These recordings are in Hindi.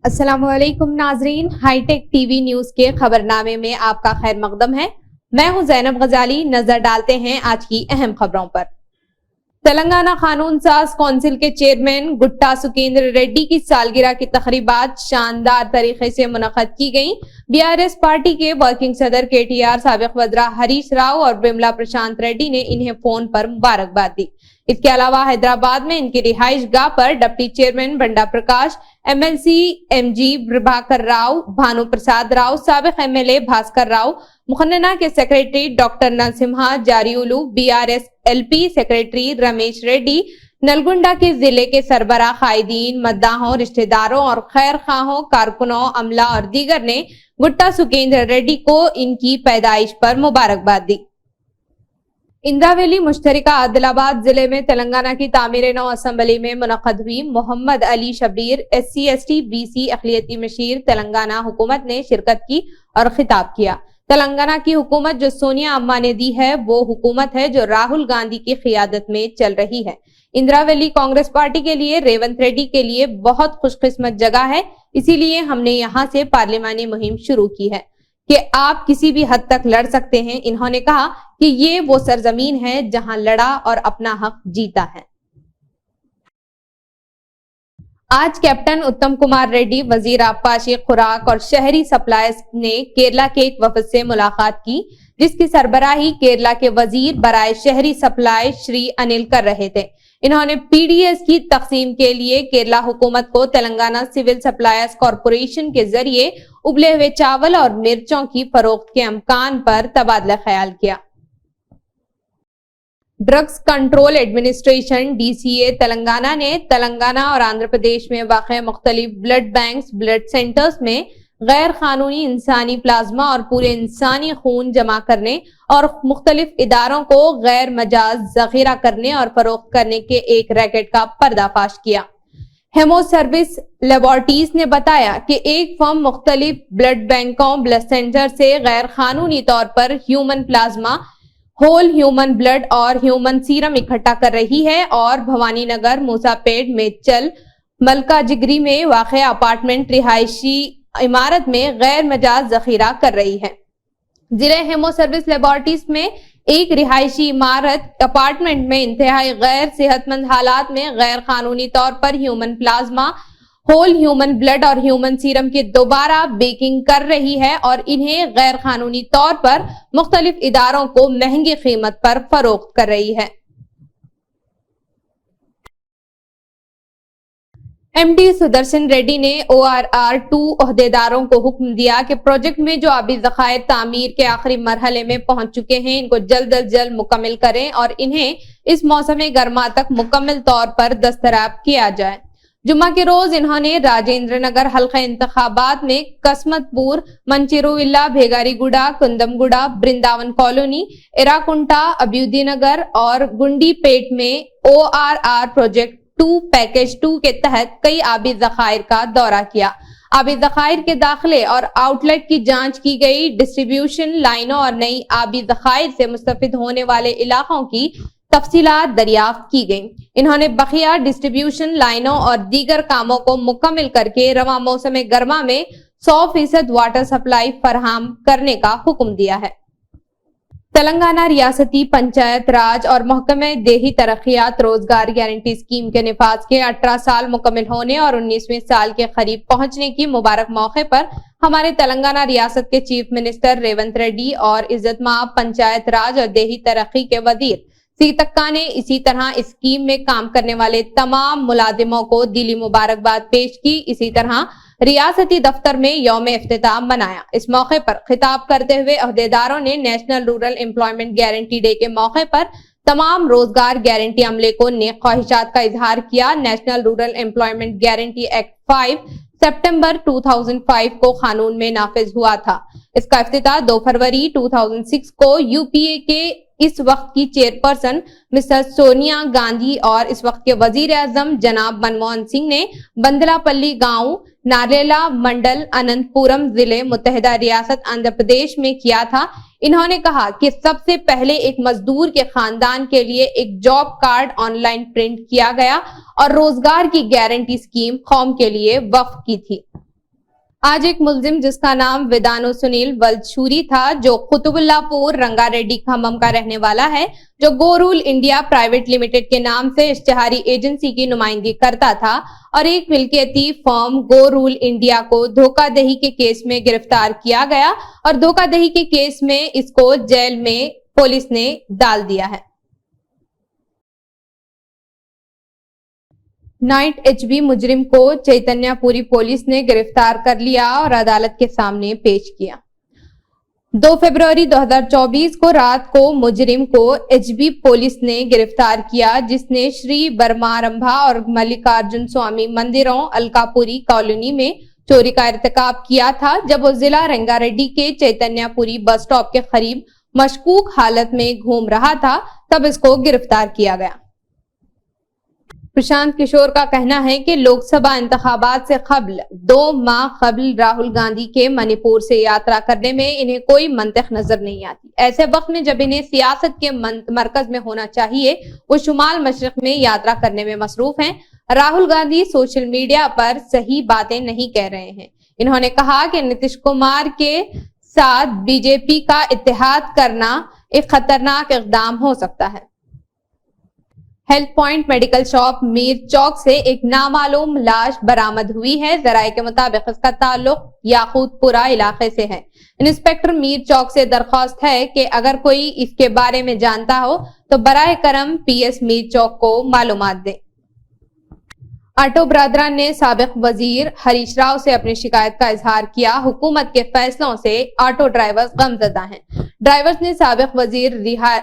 अस्सलामुअलैकुम नाजरीन, हाईटेक टीवी न्यूज के खबरनामे में आपका खैर मकदम है। मैं हूं जैनब गजाली। नजर डालते हैं आज की अहम खबरों पर। तेलंगाना कानून साज कौंसिल के चेयरमैन गुट्टा सुकेंद्र रेड्डी की सालगिरह की तकरीबात शानदार तरीके से मुनक्कद की गई। बीआरएस पार्टी के वर्किंग सदर केटीआर, साबिक वज़रा हरीश राव और बिमला प्रशांत रेड्डी ने इन्हें फोन पर मुबारकबाद दी। इसके अलावा हैदराबाद में इनकी रिहाइश गाह पर deputy chairman Banda Prakash, MLC MG Prabhakar Rao, Bhanu Prasad Rao, साबिक एमएलए भास्कर राव, मुखन्ना के secretary doctor Narasimha Jariyulu, BRS LP secretary Ramesh Reddy, Nalgonda के जिले के सरबराह, कायदीन, मद्दाहों, रिश्तेदारों और खैर खाहों, कारकुनों, अमला और दीगर ने गुट्टा सुकेंद्र रेड्डी को इनकी पैदाइश पर मुबारकबाद दी। इंद्रावैली मुश्तरिका आदिलाबाद जिले में तेलंगाना की तामीर नौ असम्बली में मुनक्कद हुई Mohammed Ali Shabbir SC ST BC अक़लियती मशीर तेलंगाना हुकूमत ने शिरकत की और खिताब किया। तेलंगाना की हुकूमत जो सोनिया अम्मा ने दी है वो हुकूमत है जो राहुल गांधी की क़ियादत में चल रही है। इंद्रावैली कांग्रेस पार्टी के लिए, रेवंत रेड्डी के लिए बहुत खुशकिस्मत जगह है, इसीलिए हमने यहाँ से पार्लिमानी मुहिम शुरू की है कि आप किसी भी हद तक लड़ सकते हैं। इन्होंने कहा कि ये वो सरजमीन है जहां लड़ा और अपना हक जीता है। आज कैप्टन उत्तम कुमार रेड्डी, वजीर आबपाशी, खुराक और शहरी सप्लाईज ने केरला के एक वफद से मुलाकात की, जिसकी सरबराही केरला के वजीर बराए शहरी सप्लाई श्री अनिल कर रहे थे। इन्होंने पीडीएस की तकसीम के लिए केरला हुकूमत को तेलंगाना सिविल सप्लायर्स कॉरपोरेशन के जरिए उबले हुए चावल और मिर्चों की फरोख्त के अमकान पर तबादला ख्याल किया। Drugs control administration DCA Telangana ने तेलंगाना और आंध्र प्रदेश में वाक़ मुख्तलिफ ब्लड बैंक्स, ब्लड सेंटर्स में गैर कानूनी इंसानी प्लाज्मा और पूरे इंसानी खून जमा करने और मुख्तलिफ इदारों को गैर मजाज जखीरा करने और फरोख्त करने के एक रैकेट का पर्दाफाश किया। हेमो सर्विस लेबोरेटरीज ने बताया कि एक फर्म मुख्तलिफ ब्लड बैंकों, ब्लड सेंटर से गैर कानूनी तौर पर human plasma, whole human blood और ह्यूमन सीरम इकट्ठा कर रही है और भवानी नगर, मूसापेट, मेचल, मलका जिगरी में वाक़ अपार्टमेंट रिहायशी इमारत में गैर मजाज जखीरा कर रही है। जिले हेमो सर्विस लेबोरेटरीज में एक रिहायशी इमारत अपार्टमेंट में इंतहाई गैर सेहतमंद हालात में गैर कानूनी तौर पर human plasma, whole human blood और ह्यूमन सीरम की दोबारा बेकिंग कर रही है और इन्हें गैर कानूनी तौर पर मुख्तलिफ इदारों को महंगी कीमत पर फरोख्त कर रही है। MD सुदर्शन रेड्डी ने ORR 2 ओहदेदारों को हुक्म दिया कि प्रोजेक्ट में जो आबी ज़खायर तामीर के आखिरी मरहले में पहुंच चुके हैं, इनको जल्द अज जल्द मुकम्मल करें और इन्हें इस मौसम गर्मा तक मुकम्मल तौर पर दस्तयाब किया जाए। जुम्मा के रोज इन्होंने राजेंद्र नगर हल्का इंतखाबात में कसमतपुर, मंचिरुविल्ला, भेगारीगुड़ा, कुंदमगुड़ा, वृंदावन कॉलोनी, एराकुंटा, अब्यूदी नगर और गुंडीपेट में ORR प्रोजेक्ट 2 पैकेज 2 के तहत कई आबी ज़खायर का दौरा किया। आबी ज़खायर के दाखिले और आउटलेट की जांच की गई। डिस्ट्रीब्यूशन लाइनों और नई आबी ज़खायर से मुस्तफिद होने वाले इलाकों की तफसीलात दरियाफ्त की गई। इन्होंने बखिया डिस्ट्रीब्यूशन लाइनों और दीगर कामों को मुकम्मल करके रवां मौसम गर्मा में 100% वाटर सप्लाई फराहम करने का हुक्म दिया है। तेलंगाना रियासती पंचायत राज और महकमे देही तरक्यात रोजगार गारंटी स्कीम के निफाज के 18 साल मुकम्मल होने और 19वें साल के करीब पहुंचने की मुबारक मौके पर हमारे तेलंगाना रियासत के चीफ मिनिस्टर रेवंत रेड्डी और इज्जतमाब पंचायत राज और देही तरक्की के वजीर सीतक्का ने इसी तरह इस स्कीम में काम करने वाले तमाम मुलाजिमों को दिली मुबारकबाद पेश की। इसी तरह रियासती दफ्तर में यौम इफ्तिताम मनाया। इस मौके पर खिताब करते हुए अहदेदारों ने national rural employment guarantee day के मौके पर तमाम रोजगार गारंटी अमले को नेक ख्वाहिशात का इजहार किया। National rural employment guarantee act 5 सितंबर 2005 को कानून में नाफिज हुआ था। इसका इफ्तिताह 2 फरवरी 2006 को यूपीए के इस वक्त की चेयरपर्सन मिसेस सोनिया गांधी और इस वक्त के वजीर आजम जनाब मनमोहन सिंह ने बंदलापल्ली गांव, नारेला मंडल, अनंतपुरम जिले, मुत्तहिदा रियासत आंध्र प्रदेश में किया था। इन्होंने कहा कि सबसे पहले एक मजदूर के खानदान के लिए एक जॉब कार्ड ऑनलाइन प्रिंट किया गया और रोजगार की गारंटी स्कीम कौम के लिए वक्फ की थी। आज एक मुल्जिम जिसका नाम विदानो सुनील वल्दशूरी था, जो कुतुबुल्लापुर रंगारेड्डी खम्मम का रहने वाला है, जो गो रूल इंडिया प्राइवेट लिमिटेड के नाम से इश्तिहारी एजेंसी की नुमाइंदगी करता था और एक मिल्कियती फर्म गो रूल इंडिया को धोखाधड़ी के केस में गिरफ्तार किया गया और धोखाधड़ी के केस में इसको जेल में पुलिस ने डाल दिया है। नाइट एचबी मुजरिम को चैतन्यपुरी पुलिस ने गिरफ्तार कर लिया और अदालत के सामने पेश किया। 2 फरवरी 2024 को रात को मुजरिम को एचबी पुलिस ने गिरफ्तार किया, जिसने श्री बर्मारंभा और मल्लिकार्जुन स्वामी मंदिरों अलकापुरी कॉलोनी में चोरी का इर्तिकाब किया था। जब वो जिला रंगारेड्डी के चैतन्यपुरी बस स्टॉप के करीब मशकूक हालत में घूम रहा था, तब इसको गिरफ्तार किया गया। प्रशांत किशोर का कहना है कि लोकसभा इंतखाबात से कबल 2 माह कबल राहुल गांधी के मणिपुर से यात्रा करने में इन्हें कोई मंतक नजर नहीं आती। ऐसे वक्त में जब इन्हें सियासत के मरकज में होना चाहिए, वो शुमाल मशरिक में यात्रा करने में मसरूफ हैं। राहुल गांधी सोशल मीडिया पर सही बातें नहीं कह रहे हैं। इन्होंने कहा कि नीतीश कुमार के साथ बीजेपी का इत्तेहाद करना एक खतरनाक इक़दाम हो सकता है। Health point medical shop Mir Chowk से एक नामालूम लाश बरामद हुई है। जराये के मुताबिक इसका ताल्लुक याकूतपुरा इलाके से है। इंस्पेक्टर मीर चौक से दरख्वास्त है कि अगर कोई इसके बारे में जानता हो तो बराए करम पीएस मीर चौक को मालूमात दे। ऑटो बरादरान ने साबिक वजीर हरीश राव से अपनी शिकायत का इजहार किया। हुकूमत के फैसलों से ऑटो ड्राइवर्स गमजदा हैं। ड्राइवर्स ने साबिक वजीर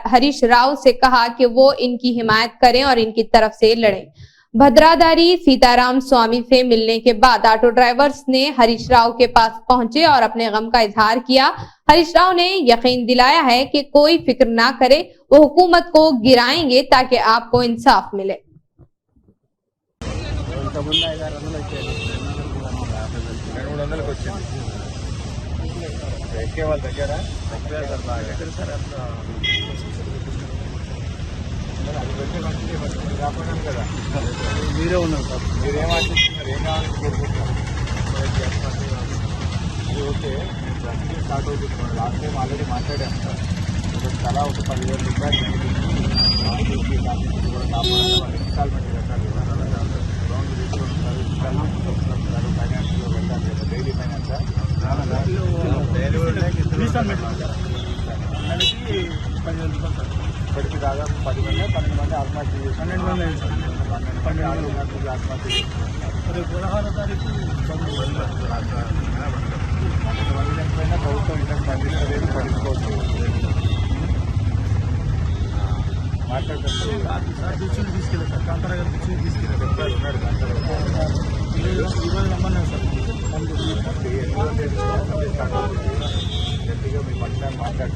हरीश राव से कहा कि वो इनकी हिमायत करें और इनकी तरफ से लड़ें। भद्राधारी सीताराम स्वामी से मिलने के बाद ऑटो ड्राइवर्स ने हरीश राव के पास पहुंचे और अपने गम का इजहार किया। हरीश राव ने यकीन दिलाया है कि कोई फिक्र ना करे, वो हुकूमत को गिराएंगे ताकि आपको इंसाफ मिले। మీరే ఉన్నారు సార్, మీరేం ఆశిస్తున్నారు, ఏం కావాలని కోరుకుంటున్నారు? ఓకే, స్టార్ట్ అవుతుంది. లాస్ట్ టైం ఆల్రెడీ మాట్లాడాను సార్. తలా ఒక 10,000 రూపాయలు కూడా కాపాడాలి. ఇన్స్టాల్మెంట్ కట్టాలి, లోన్ తీసుకుంటున్నారు, ఇన్స్టాల్మెంట్ వస్తున్నారు, ఫైనాన్స్లో వెళ్ళాలి కదా, డైలీ ఫైనాన్స్ నెలకి 10,000 రూపాయలు సార్. ఇప్పటికి దాదాపు 10 మంది 12 మంది ఆత్మహత్య చేసి 12 మంది అయింది సార్. 12 మంది ఆత్మహత్య చేసి 16వ తారీఖు ఎంతమంది చనిపోయినా ప్రభుత్వం ఇంకా స్పందించలేదు, పడించుకోవచ్చు. మాట్లాడుతున్నారు తీసుకెళ్ళారు సార్, కాంతారా గారు తీసుకెళ్ళారు. ఉన్నాడు కాంతారా ఇవాళ రమ్మన్నారు సార్. గట్టిగా మీ పట్ల మాట్లాడి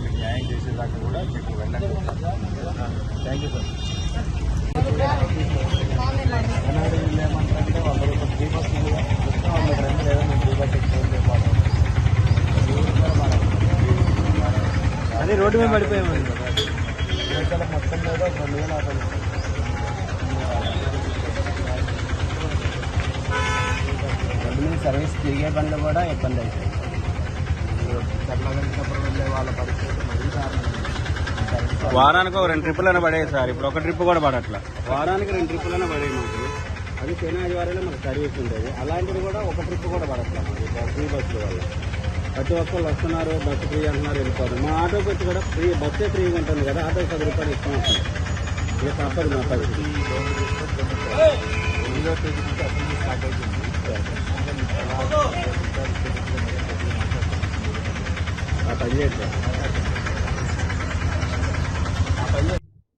మీకు న్యాయం చేసేదాకా కూడా మీకు వెళ్ళండి. Thank you sir. ఏమంటారంటే వాళ్ళు ఒక 3 బస్ వాళ్ళ ఫ్రెండ్ లేదా మేము 3 బస్ ఎక్కువ అదే రోడ్డు మీద పడిపోయామండి. ఎక్కడ మొత్తం మీద 2,000 ఆటోలు రోడ్డు మీద సర్వీస్ తిరిగే బండ్లు కూడా ఇబ్బంది అవుతుంది. వాళ్ళ పరిస్థితి వారానికి ఒక 2 ట్రిప్పులైనా పడేది సార్. ఇప్పుడు ఒక ట్రిప్ కూడా పడట్లా. వారానికి 2 ట్రిప్పులైనా పడేది మాకు. అది శనివారాలే మాకు సర్వీస్ ఉండేది. అలాంటిది కూడా ఒక ట్రిప్ కూడా పడట్లా మాకు ఫ్రీ బస్సుల వల్ల. ప్రతి ఒక్కళ్ళు వస్తున్నారు, బస్సు ఫ్రీ అంటున్నారు, వెళ్ళిపోతారు. మా ఆటోకి వచ్చి కూడా ఫ్రీ బస్సే ఫ్రీగా ఉంటుంది కదా, ఆటోకి 10 రూపాయలు ఇస్తాం వస్తుంది. ఇక తప్పదు మా పరిస్థితి. 8వ తేదీ నుంచి అసెంబ్లీ స్టార్ట్ అవుతుంది.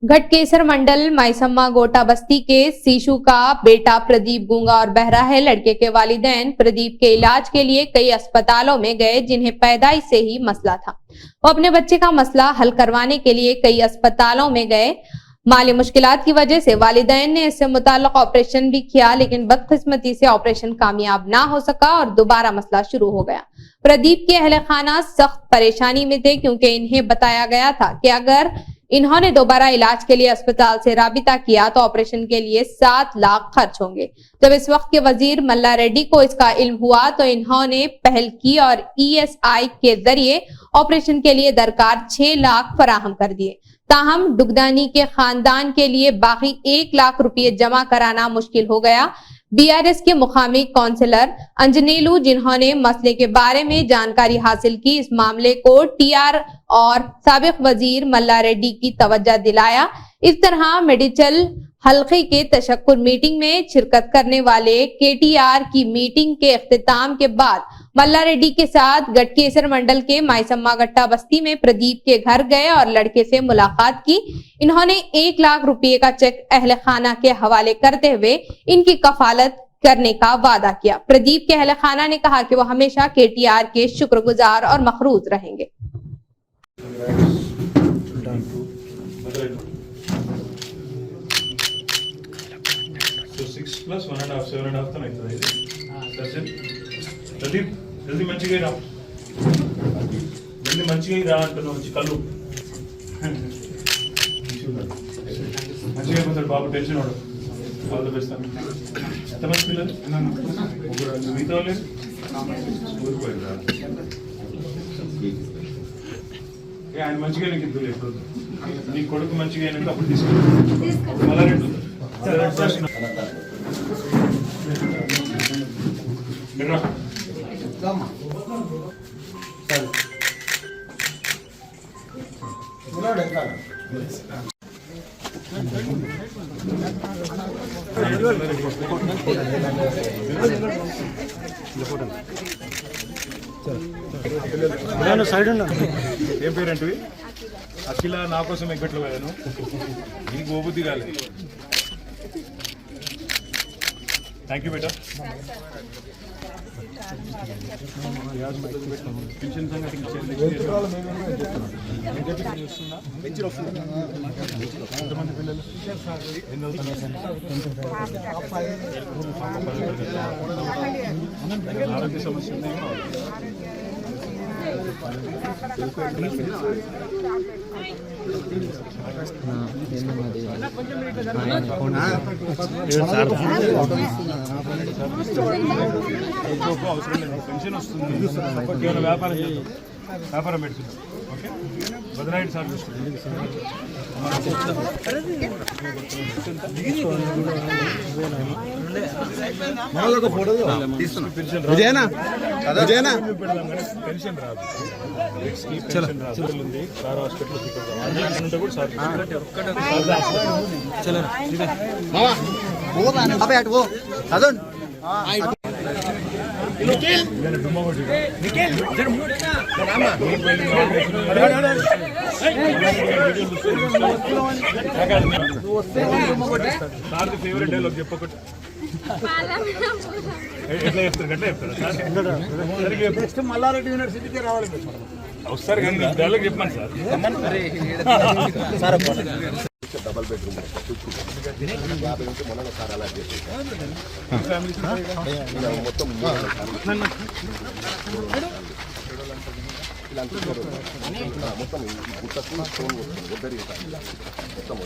घटकेसर मंडल माइसम्मा गोटा बस्ती के सीशु का बेटा प्रदीप गूंगा और बहरा है। लड़के के वालिदैन प्रदीप के इलाज के लिए कई अस्पतालों में गए, जिन्हें पैदाइश से ही मसला था। वो अपने बच्चे का मसला हल करवाने के लिए कई अस्पतालों में गए। माली मुश्किलात की वजह से वालिदैन ने इससे मुताल्लिक ऑपरेशन भी किया, लेकिन बदकिस्मती से ऑपरेशन कामयाब ना हो सका और दोबारा मसला शुरू हो गया। प्रदीप के अहले खाना सख्त परेशानी में थे क्योंकि इन्हें बताया गया था कि अगर इन्होंने दोबारा इलाज के लिए अस्पताल से राबिता किया तो ऑपरेशन के लिए 7 लाख खर्च होंगे। जब इस वक्त के वजीर मल्ला रेड्डी को इसका इल्म हुआ तो इन्होंने पहल की और ESI के जरिए ऑपरेशन के लिए दरकार 6 लाख फराहम कर दिए। ताहम डुगदानी के खानदान के लिए बाकी 1 लाख रुपए जमा कराना मुश्किल हो गया। BRS के मुकामी काउंसलर अंजनेलू, जिन्होंने मसले के बारे में जानकारी हासिल की, इस मामले को TR और साबिक वजीर मल्ला रेड्डी की तवज्जो दिलाया। इस तरह मेडिकल हल्के के तशक्कुर मीटिंग में शिरकत करने वाले KTR की मीटिंग के इख्तिताम के बाद मल्ला रेड्डी के साथ गटकेसर मंडल के माईसम्मा गट्टा बस्ती में प्रदीप के घर गए और लड़के से मुलाकात की। इन्होंने 1 लाख रुपए का चेक अहले खाना के हवाले करते हुए इनकी कफालत करने का वादा किया। प्रदीप के अहले खाना ने कहा कि वो हमेशा KTR के शुक्रगुजार और मखरूज रहेंगे। So 6 plus 1.5, 7.5 तो नहीं था ये। सर्जन, जल्दी मंचिगे रा अंटनो कल्लू మంచిగా కొంచెం బాబు టెన్షన్ వాడు ఆల్ ది బెస్ట్ అని ఎంతమంది పిల్లలు ముగ్గురు మిగతా వాళ్ళు స్కూల్కి పోయిందా ఆయన మంచిగా నీకు ఇద్దరు ఎప్పుడు నీ కొడుకు మంచిగా అయినాక అప్పుడు తీసుకెళ్ళి మళ్ళా రెండు సైడ్ ఏం పేరేంటివి అఖిల నా కోసం ఎగ్గట్లు పోయాను నీకు ఓబుద్ధి కాలేదు థ్యాంక్ యూ బేటా ఎంతమంది పిల్లలు ఆరోగ్య సమస్య ఉన్నాయి అవసరం లేదు పెన్షన్ వస్తుంది కేవలం వ్యాపారం చేద్దాం వ్యాపారం పెడుతున్నాం ఓకే బదనాయుడు సార్ పెన్షన్ రాదు ఉంది సార్ హాస్పిటల్ కూడా సార్ ఫేవరెట్ డైలాగ్ చెప్పకూడదు ఎట్లా చెప్తారు గట్లా చెప్తారా సార్ మల్లారెడ్డి యూనివర్సిటీకి రావాలి వస్తారు కానీ డైలాగ్ చెప్పండి సార్ డబల్ బెడ్రూమ్ 50 నుంచి మొన్న సార్ అలా మొత్తం మొత్తం గుట్టకు స్టోన్ వద్దరి మొత్తం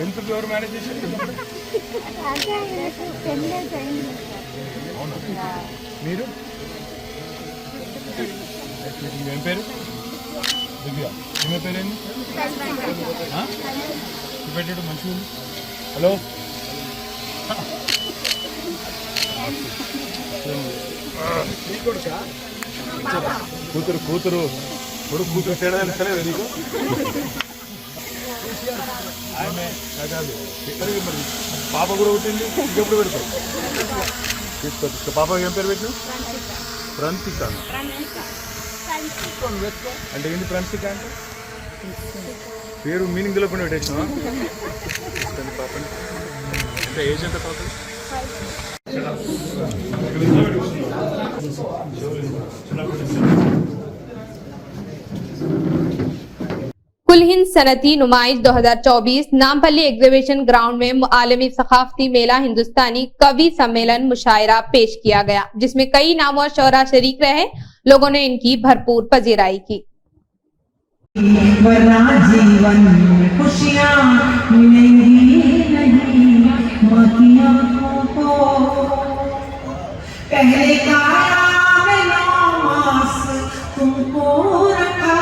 ఎందుకు ఎవరు మేనేజ్ చేశారు మీరు ఏం పేరు దివ్య ఏమే పేరేంటి పెట్టాడు మంచిగా ఉంది హలో కూతురు కూతురు కొడుకు కూతురు తేడా తెలుస్తలేదు నీకు ఆమె కాదు ఎక్కడికి మరి పాప కూడా పుట్టింది ఇంకెప్పుడు పెడతావు తీసుకో పాప ఏం పేరు పెట్టు ప్రంతిక అంటే ఏంటి ప్రంతిక అంటే పేరు మీనింగ్ తెలియకుండా పెట్టేసినా పాపని అంటే ఏజ్ ఎంత పాప कुल हिंद सनती नुमाइश 2024 नामपल्ली एग्जीबिशन ग्राउंड में आलमी सकाफती मेला हिंदुस्तानी कवि सम्मेलन मुशायरा पेश किया गया, जिसमें कई नामों और शोरा शरीक रहे। लोगों ने इनकी भरपूर पजीराई की। वरना जीवन में खुशियाँ मिलेंगी नहीं, माँ की आँखों को पहले का मास तुमको रखा,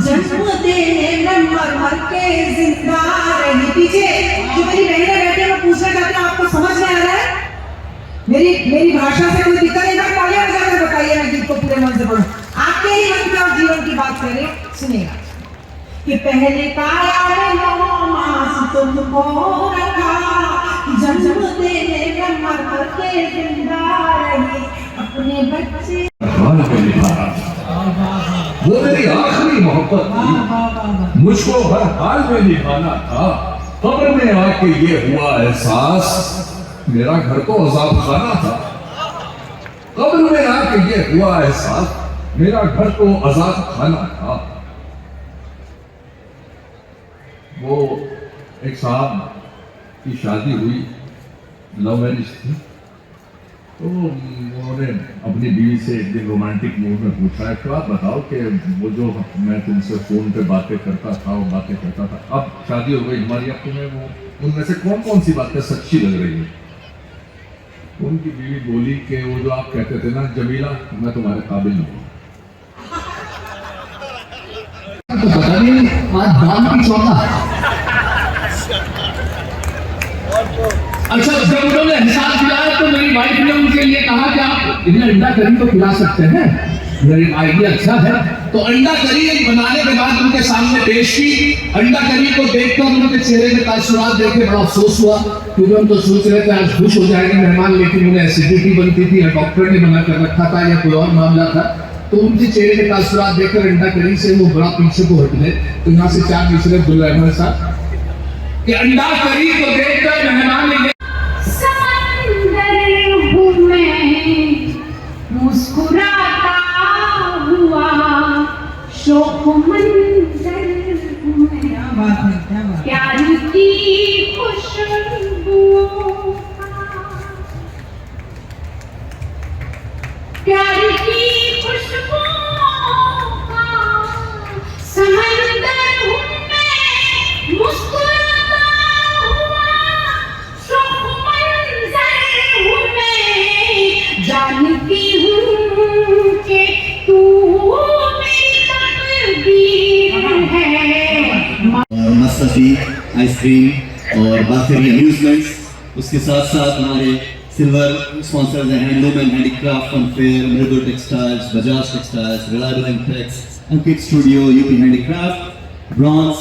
जन्म देने में मर मर के जिंदा रही। पीछे जो मेरी बहनें बैठे हैं, मैं पूछना चाहती हूँ, आपको समझ में आ रहा है? मेरी भाषा से कोई दिक्कत नहीं? तालियां बजा कर बताइए, मैं गीत को पूरे मन से पढ़ूं। आपके ही मन के और जीवन की बात करें, सुनिएगा कि पहले काया में 9 मास तुमको रखा, जन्म देने में मर मर के जिंदा रही, अपने बच्चे वो मेरी आखिरी मोहब्बत थी, मुझको हर हाल में निभाना था। कब्र में आके ये हुआ एहसास, मेरा घर तो अजाब खाना था। कब्र में आके ये हुआ एहसास, मेरा घर तो अजाब खाना था। वो एक साहब की शादी हुई, लव मैरिज थी, तो उन्होंने अपनी बीवी से एक दिन रोमांटिक मूड में पूछा है तो आप बताओ कि वो जो मैं तुमसे फोन पे बातें करता था, वो बातें करता था, अब शादी हो गई हमारी, अब तुम्हें वो उनमें से कौन कौन सी बातें सच्ची लग रही है? उनकी बीवी बोली कि वो जो आप कहते थे ना जमीला, मैं तुम्हारे काबिल नहीं हूँ। तो पता नहीं आज दाम की चौका। अच्छा, जब उन्होंने हिसाब दिलाया तो मेरी वाइफ ने उनके लिए कहा कि आप इन्हें अंडा करी तो खिला सकते हैं, मेरी आइडिया अच्छा है। तो अंडा करी बनाने के बाद उनके सामने पेश की। अंडा करी को देखकर उनके चेहरे में तासुरात देख के बड़ा अफसोस हुआ, क्योंकि हम तो सोच रहे थे आज खुश हो जाएंगे मेहमान, लेकिन उन्हें एसिडिटी बनती थी या डॉक्टर ने मना कर रखा था या कोई और मामला था। तो उनके चेहरे के तासुरात देखकर अंडा करी से वो बड़ा पीछे को हट गए। तो यहाँ से 4 दूसरे गुल रहमान साहब कि अंडा करी को देखकर मेहमान ने मुस्कुराता हुआ शोक मंजर में, प्यार की खुशबुओं का, प्यार की खुशबुओं का समंदर हूँ मैं, मुस्कुराता हुआ शोक मंजर हूँ मैं, जानती हूँ कि तू मेरी तकदीर है। मस्ती, आइसक्रीम और बाकी अम्यूजमेंट्स, उसके साथ साथ हमारे सिल्वर स्पॉन्सर्स हैं handloom and handicraft FunFair, Mridul textiles, Bajaj textiles, reliable impacts, Ankit studio, UP handicraft, bronze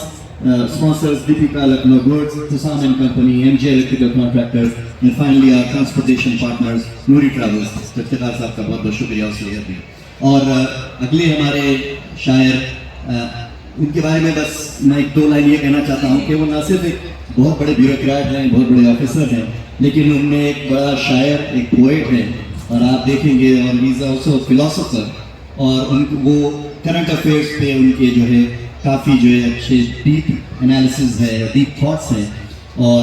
sponsors Deepika Lucknow Goods, Tusam and Company, MJ Electrical Contractors, and finally our transportation partners, Noori Travels. Iftikhar साहब का बहुत बहुत शुक्रिया उसके लिए भी। और अगले हमारे शायर, उनके बारे में बस मैं 1-2 लाइन ये कहना चाहता हूँ कि वो न सिर्फ एक बहुत बड़े ब्यूरोक्रेट हैं, बहुत बड़े ऑफिसर हैं, लेकिन उनमें एक बड़ा शायर, एक पोएट है, और आप देखेंगे और ही इज आल्सो फिलोसोफर, और उनको वो करंट अफेयर्स पे उनके जो है काफ़ी जो है अच्छे डीप एनालिसिस है, डीप थॉट्स हैं, और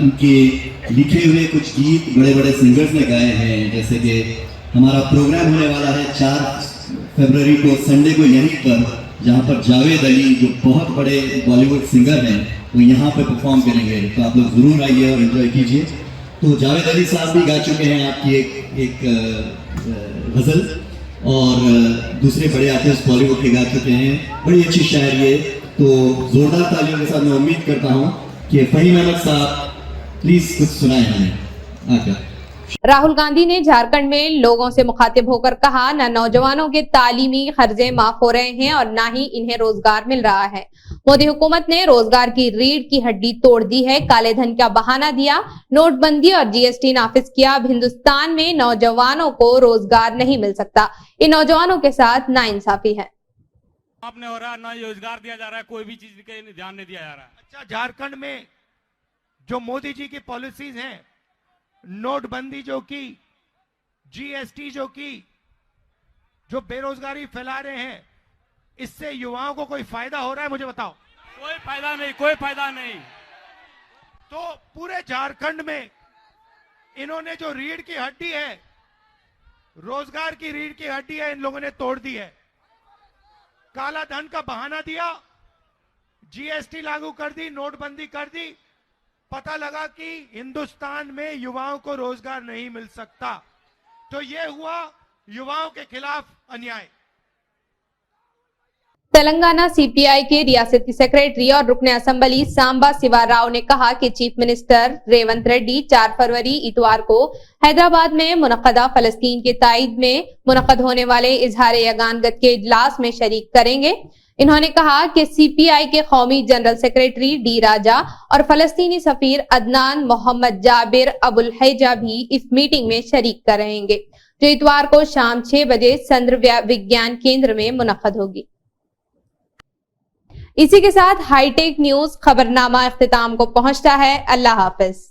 उनके लिखे हुए कुछ गीत बड़े बड़े सिंगर्स ने गाए हैं। जैसे कि हमारा प्रोग्राम होने वाला है 4 फरवरी को संडे को यहीं पर, जहाँ पर जावेद अली जो बहुत बड़े बॉलीवुड सिंगर हैं वो यहाँ पर परफॉर्म करेंगे, तो आप लोग ज़रूर आइए और एंजॉय कीजिए। तो जावेद अली साहब भी गा चुके हैं आपकी एक गज़ल, और दूसरे बड़े आर्टिस्ट बॉलीवुड के गा चुके हैं, बड़ी अच्छी शायरी है। तो जोरदार तालियों के साथ मैं उम्मीद करता हूँ कि फहीम अहमद साहब प्लीज़ कुछ सुनाएं हमें आकर। राहुल गांधी ने झारखंड में लोगों से मुखातिब होकर कहा, न नौजवानों के तालीमी खर्चे माफ हो रहे हैं और न ही इन्हें रोजगार मिल रहा है। मोदी हुकूमत ने रोजगार की रीढ़ की हड्डी तोड़ दी है। काले धन का बहाना दिया, नोटबंदी और जीएसटी नाफिज किया। अब हिंदुस्तान में नौजवानों को रोजगार नहीं मिल सकता। इन नौजवानों के साथ नाइंसाफी है। आपने हो रहा है, ना रोजगार दिया जा रहा है, कोई भी चीज के ध्यान नहीं दिया जा रहा है। अच्छा, झारखंड में जो मोदी जी की पॉलिसीज हैं, नोटबंदी जो की, जीएसटी जो की, जो बेरोजगारी फैला रहे हैं, इससे युवाओं को कोई फायदा हो रहा है? मुझे बताओ। कोई फायदा नहीं, कोई फायदा नहीं। तो पूरे झारखंड में इन्होंने जो रीढ़ की हड्डी है, रोजगार की रीढ़ की हड्डी है, इन लोगों ने तोड़ दी है। काला धन का बहाना दिया, जीएसटी लागू कर दी, नोटबंदी कर दी। पता लगा कि हिंदुस्तान में युवाओं को रोजगार नहीं मिल सकता, तो यह हुआ युवाओं के खिलाफ अन्याय। तेलंगाना सीपीआई के रियासती सेक्रेटरी और रुकने असेंबली सांबा शिवा राव ने कहा कि चीफ मिनिस्टर रेवंत रेड्डी 4 फरवरी इतवार को हैदराबाद में मुनक़दा फलस्तीन के ताईद में मुनक़द होने वाले इजहार यगानगत के इजलास में शरीक करेंगे। इन्होंने कहा कि सीपीआई के कौमी जनरल सेक्रेटरी डी राजा और फलस्तीनी सफीर अदनान मोहम्मद जाबिर अबुल हैजा भी इस मीटिंग में शरीक करेंगे, जो इतवार को शाम 6 बजे संद्र विज्ञान केंद्र में मुनक़द होगी। इसी के साथ हाईटेक न्यूज खबरनामा इख्तिताम को पहुंचता है। अल्लाह हाफिज।